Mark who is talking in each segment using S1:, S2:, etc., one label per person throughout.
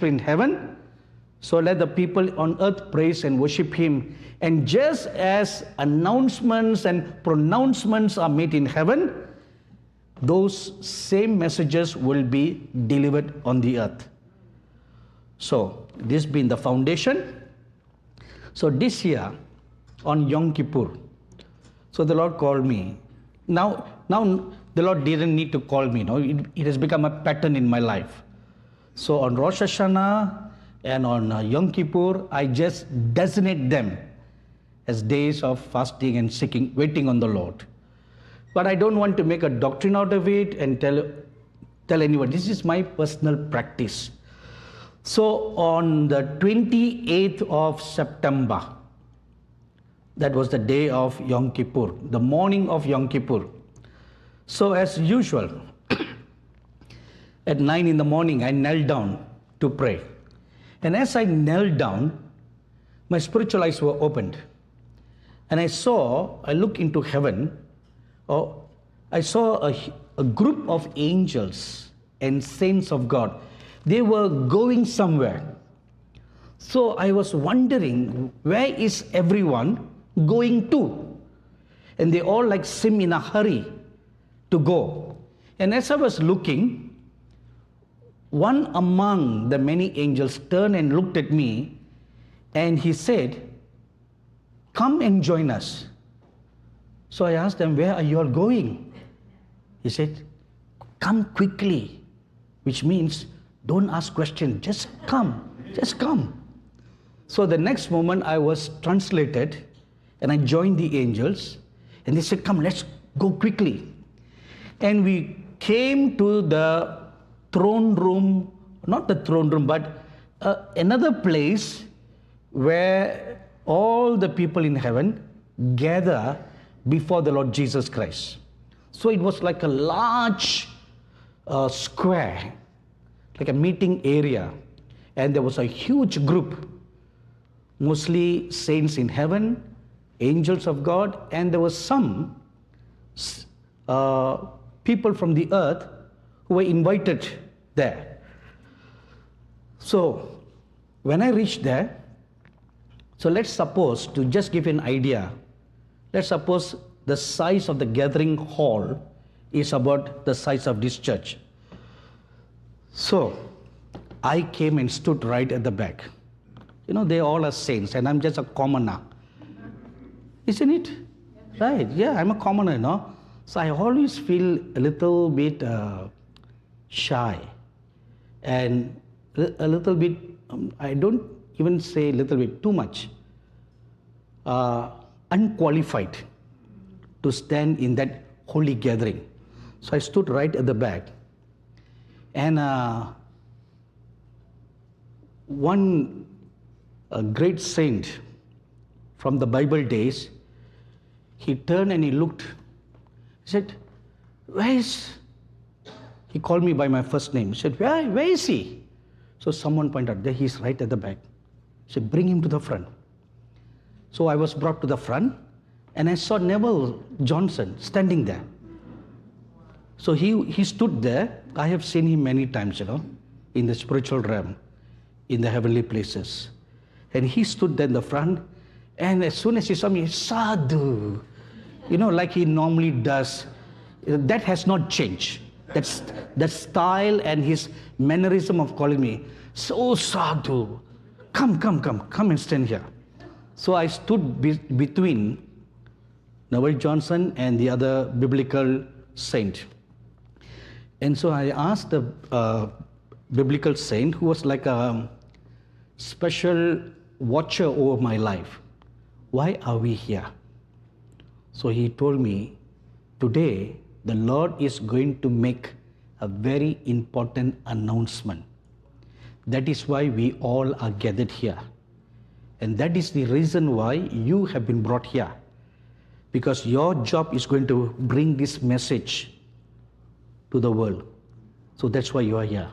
S1: in heaven, so let the people on earth praise and worship him. And just as announcements and pronouncements are made in heaven, those same messages will be delivered on the earth. So this being the foundation. So this year on Yom Kippur, so the Lord called me. Now the Lord didn't need to call me. No, it has become a pattern in my life. So on Rosh Hashanah and on Yom Kippur, I just designate them as days of fasting and seeking, waiting on the Lord. But I don't want to make a doctrine out of it and tell anyone. This is my personal practice. So on the 28th of September, that was the day of Yom Kippur, the morning of Yom Kippur. So as usual, at 9 in the morning, I knelt down to pray. And as I knelt down, my spiritual eyes were opened. And I looked into heaven. I saw a group of angels and saints of God. They were going somewhere. So I was wondering, where is everyone going to? And they all seem in a hurry to go. And as I was looking, one among the many angels turned and looked at me, and he said, "Come and join us." So I asked them, "Where are you all going?" He said, "Come quickly," which means don't ask questions, just come. So the next moment I was translated and I joined the angels, and they said, "Come, let's go quickly." And we came to the throne room, not the throne room, but another place where all the people in heaven gather before the Lord Jesus Christ. So it was like a large square, like a meeting area, and there was a huge group, mostly saints in heaven, angels of God, and there was some people from the earth who were invited there. So when I reached there, so let's suppose, to just give you an idea, let's suppose the size of the gathering hall is about the size of this church. So I came and stood right at the back. They all are saints and I'm just a commoner. Isn't it? Right, yeah, I'm a commoner, So I always feel a little bit shy and a little bit, I don't even say a little bit, too much, unqualified to stand in that holy gathering. So I stood right at the back. And one great saint from the Bible days, he turned and he looked. He said, he called me by my first name. He said, where is he? So someone pointed out, there he's right at the back. He said, bring him to the front. So I was brought to the front and I saw Neville Johnson standing there. So he stood there. I have seen him many times, in the spiritual realm, in the heavenly places. And he stood there in the front, and as soon as he saw me, Sadhu, like he normally does. That has not changed. That style and his mannerism of calling me, so Sadhu, come and stand here. So I stood between Neville Johnson and the other biblical saint. And so I asked the biblical saint, who was like a special watcher over my life, why are we here? So he told me, today the Lord is going to make a very important announcement. That is why we all are gathered here. And that is the reason why you have been brought here. Because your job is going to bring this message to the world. So that's why you are here.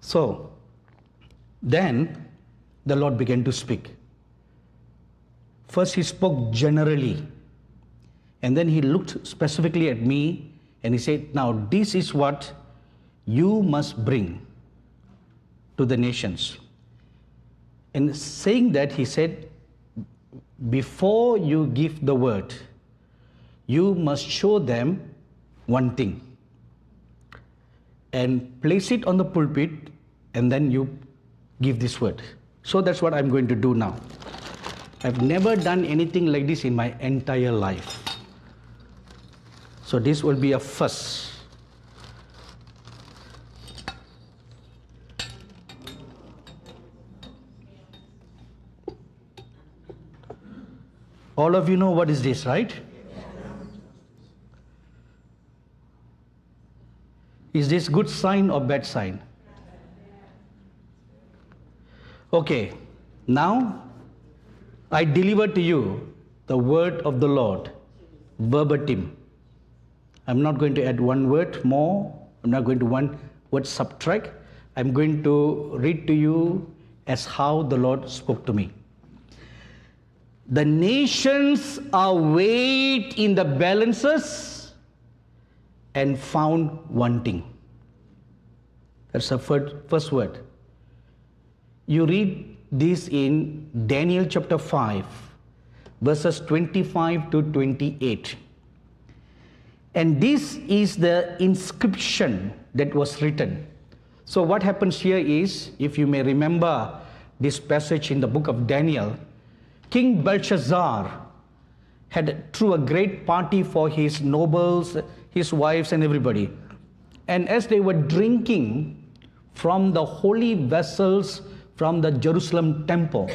S1: So then the Lord began to speak. First he spoke generally, and then he looked specifically at me and he said, now this is what you must bring to the nations. And saying that, he said, before you give the word, you must show them one thing and place it on the pulpit, and then you give this word. So that's what I'm going to do now. I've never done anything like this in my entire life. So this will be a first. All of you know what is this, right? Is this good sign or bad sign? Okay, now I deliver to you the word of the Lord, verbatim. I'm not going to add one word more. I'm not going to one word subtract. I'm going to read to you as how the Lord spoke to me. The nations are weighed in the balances and found wanting. That's the first word. You read this in Daniel chapter 5, verses 25 to 28. And this is the inscription that was written. So what happens here is, if you may remember this passage in the book of Daniel, King Belshazzar had threw a great party for his nobles, his wives and everybody. And as they were drinking from the holy vessels from the Jerusalem temple,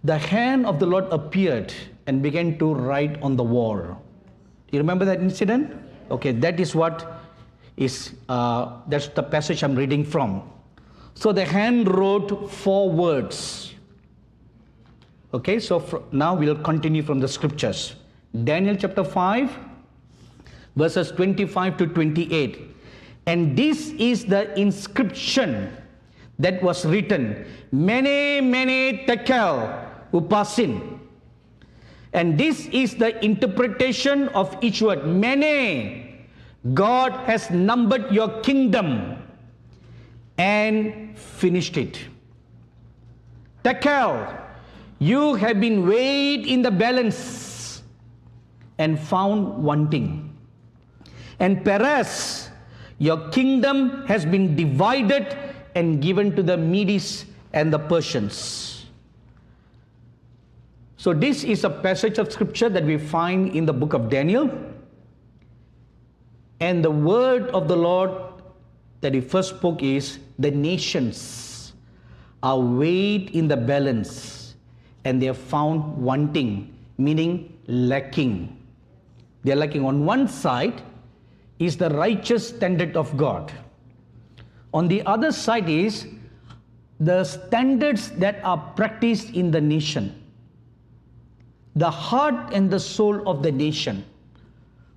S1: the hand of the Lord appeared and began to write on the wall. Do you remember that incident? Okay, that is what is, that's the passage I'm reading from. So the hand wrote 4 words. Okay, so now we'll continue from the scriptures. Daniel chapter 5, verses 25 to 28. And this is the inscription that was written, Mene, Mene, Tekel, Upasin. And this is the interpretation of each word. Mene, God has numbered your kingdom and finished it. Tekel, you have been weighed in the balance and found wanting. And Perez, your kingdom has been divided and given to the Medes and the Persians. So this is a passage of scripture that we find in the book of Daniel. And the word of the Lord that he first spoke is, the nations are weighed in the balance and they are found wanting, meaning lacking. They are lacking. On one side is the righteous standard of God. On the other side is the standards that are practiced in the nation. The heart and the soul of the nation.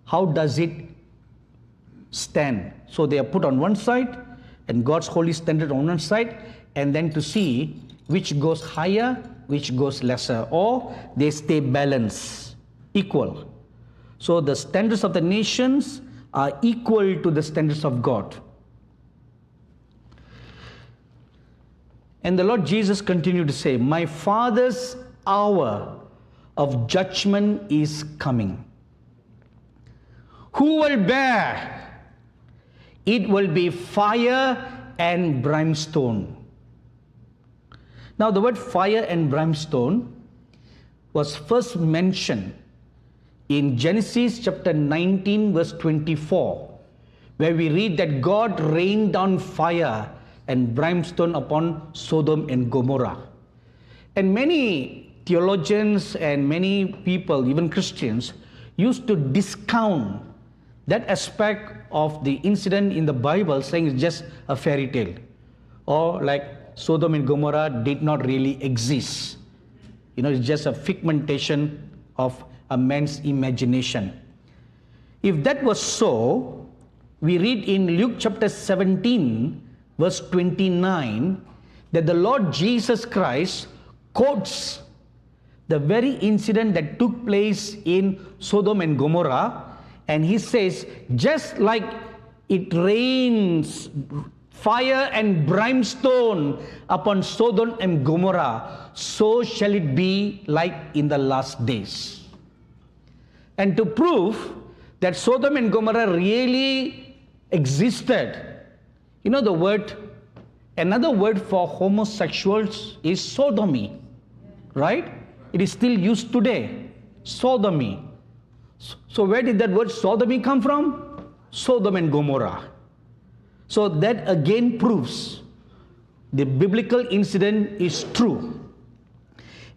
S1: How does it stand? So they are put on one side and God's holy standard on one side, and then to see which goes higher, which goes lesser, or they stay balanced, equal. So the standards of the nations are equal to the standards of God. And the Lord Jesus continued to say, my Father's hour of judgment is coming. Who will bear? It will be fire and brimstone. Now the word fire and brimstone was first mentioned in Genesis chapter 19 verse 24, where we read that God rained down fire and brimstone upon Sodom and Gomorrah. And many theologians and many people, even Christians, used to discount that aspect of the incident in the Bible, saying it's just a fairy tale, or like Sodom and Gomorrah did not really exist. You know, it's just a figmentation of a man's imagination. If that was so, we read in Luke chapter 17 verse 29 that the Lord Jesus Christ quotes the very incident that took place in Sodom and Gomorrah, and he says, just like it rains fire and brimstone upon Sodom and Gomorrah, so shall it be like in the last days. And to prove that Sodom and Gomorrah really existed, you know, another word for homosexuals is sodomy, right? It is still used today, sodomy. So where did that word sodomy come from? Sodom and Gomorrah. So that again proves the biblical incident is true.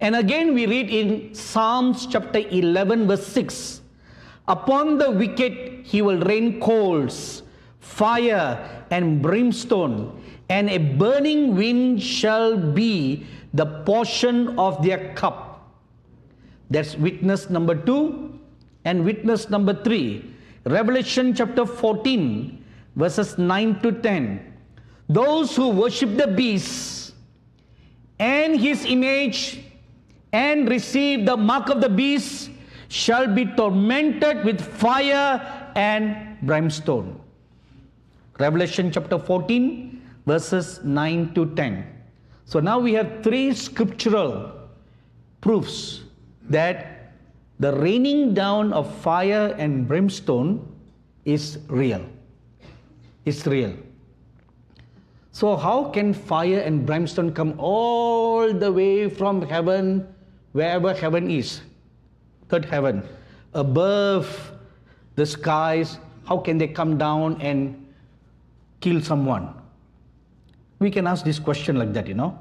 S1: And again we read in Psalms chapter 11 verse 6, upon the wicked he will rain coals, fire and brimstone, and a burning wind shall be the portion of their cup. That's witness number 2. And witness number 3, Revelation chapter 14 verses 9 to 10. Those who worship the beast and his image and receive the mark of the beast shall be tormented with fire and brimstone. Revelation chapter 14 verses 9 to 10. So now we have 3 scriptural proofs that the raining down of fire and brimstone is real. It's real. So how can fire and brimstone come all the way from heaven, wherever heaven is, third heaven, above the skies? How can they come down and kill someone? We can ask this question like that, you know.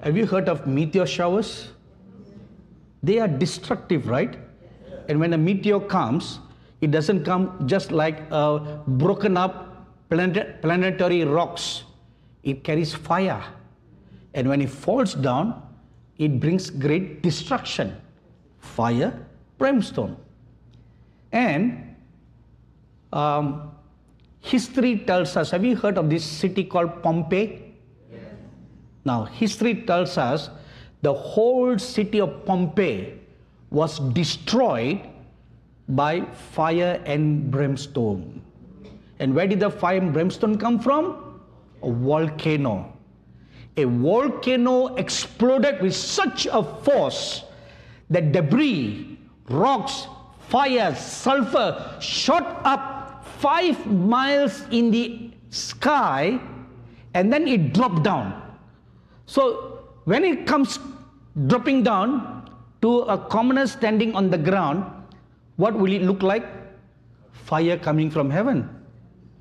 S1: Have you heard of meteor showers? They are destructive, right? And when a meteor comes, it doesn't come just like broken up planetary rocks. It carries fire. And when it falls down, it brings great destruction. Fire, brimstone. And history tells us, have you heard of this city called Pompeii? Yes. Now, history tells us the whole city of Pompeii was destroyed by fire and brimstone. And where did the fire and brimstone come from? A volcano. A volcano exploded with such a force that debris, rocks, fire, sulfur shot up 5 miles in the sky, and then it dropped down. So when it comes dropping down to a commoner standing on the ground, what will it look like? Fire coming from heaven,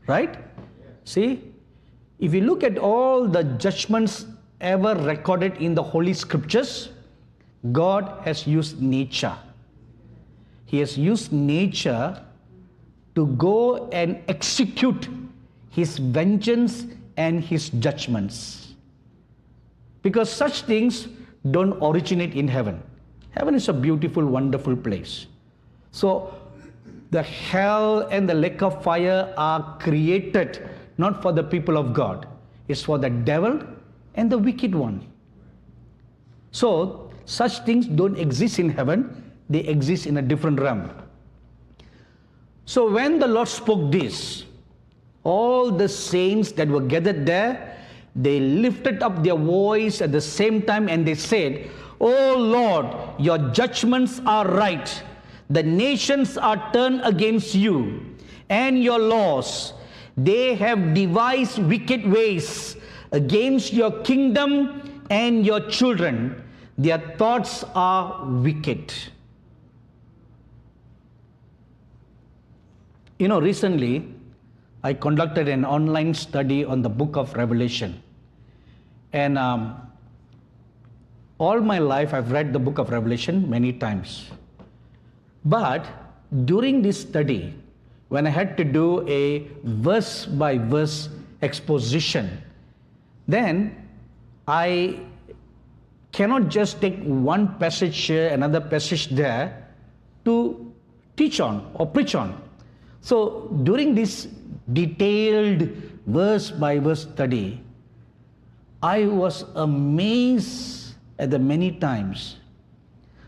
S1: right? See, if you look at all the judgments ever recorded in the Holy Scriptures, God has used nature. He has used nature to go and execute his vengeance and his judgments. Because such things don't originate in heaven. Heaven is a beautiful, wonderful place. So the hell and the lake of fire are created not for the people of God. It's for the devil and the wicked one. So such things don't exist in heaven. They exist in a different realm. So when the Lord spoke this, all the saints that were gathered there, they lifted up their voice at the same time and they said, "O Lord, your judgments are right. The nations are turned against you, and your laws, they have devised wicked ways against your kingdom and your children. Their thoughts are wicked." You know, recently, I conducted an online study on the book of Revelation. And all my life, I've read the book of Revelation many times. But during this study, when I had to do a verse-by-verse exposition, then I cannot just take one passage here, another passage there to teach on or preach on. So during this detailed verse-by-verse study, I was amazed at the many times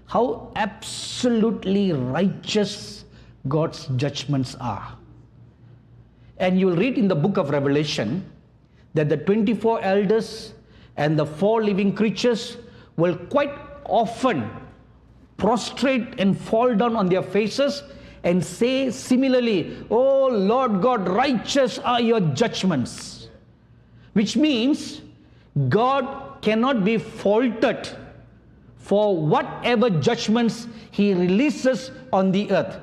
S1: how absolutely righteous God's judgments are. And you'll read in the book of Revelation that the 24 elders and the 4 living creatures will quite often prostrate and fall down on their faces and say similarly, "Oh Lord God, righteous are your judgments." Which means God cannot be faulted for whatever judgments He releases on the earth.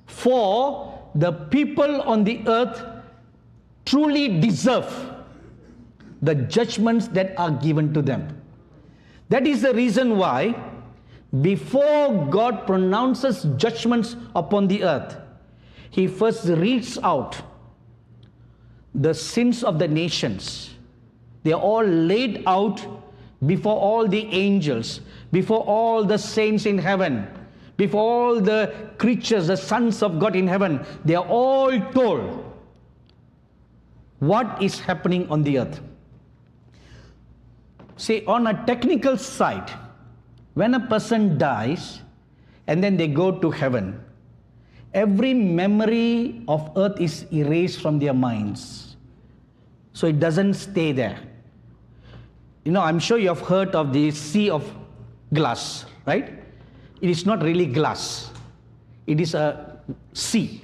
S1: For the people on the earth truly deserve the judgments that are given to them. That is the reason why before God pronounces judgments upon the earth, He first reads out the sins of the nations. They are all laid out before all the angels, before all the saints in heaven, before all the creatures, the sons of God in heaven. They are all told what is happening on the earth. See, on a technical side, when a person dies and then they go to heaven, every memory of earth is erased from their minds. So it doesn't stay there. You know, I'm sure you have heard of the sea of glass, right? It is not really glass. It is a sea,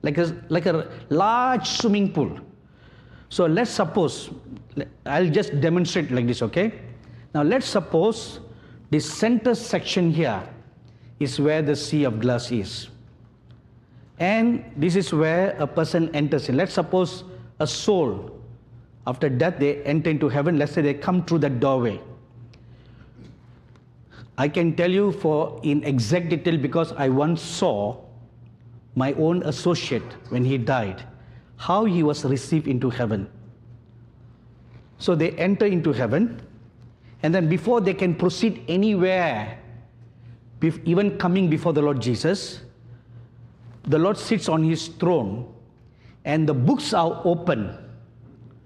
S1: like a large swimming pool. So let's suppose, I'll just demonstrate like this, okay? Now let's suppose this center section here is where the sea of glass is. And this is where a person enters in. Let's suppose a soul, after death they enter into heaven. Let's say they come through that doorway. I can tell you in exact detail because I once saw my own associate when he died, how he was received into heaven. So they enter into heaven, and then before they can proceed anywhere, even coming before the Lord Jesus, the Lord sits on His throne, and the books are open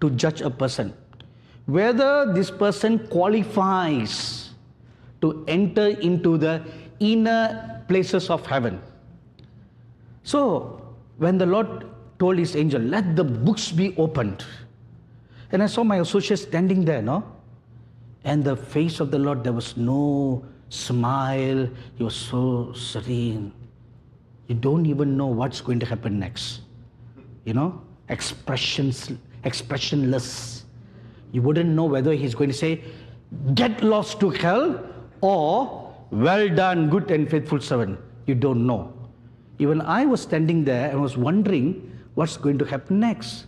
S1: to judge a person. Whether this person qualifies to enter into the inner places of heaven. So, when the Lord told His angel, "Let the books be opened," and I saw my associate standing there, no? And the face of the Lord, there was no smile. He was so serene. You don't even know what's going to happen next. You know, expressionless. You wouldn't know whether He's going to say, "Get lost to hell," or "Well done, good and faithful servant." You don't know. Even I was standing there and was wondering what's going to happen next.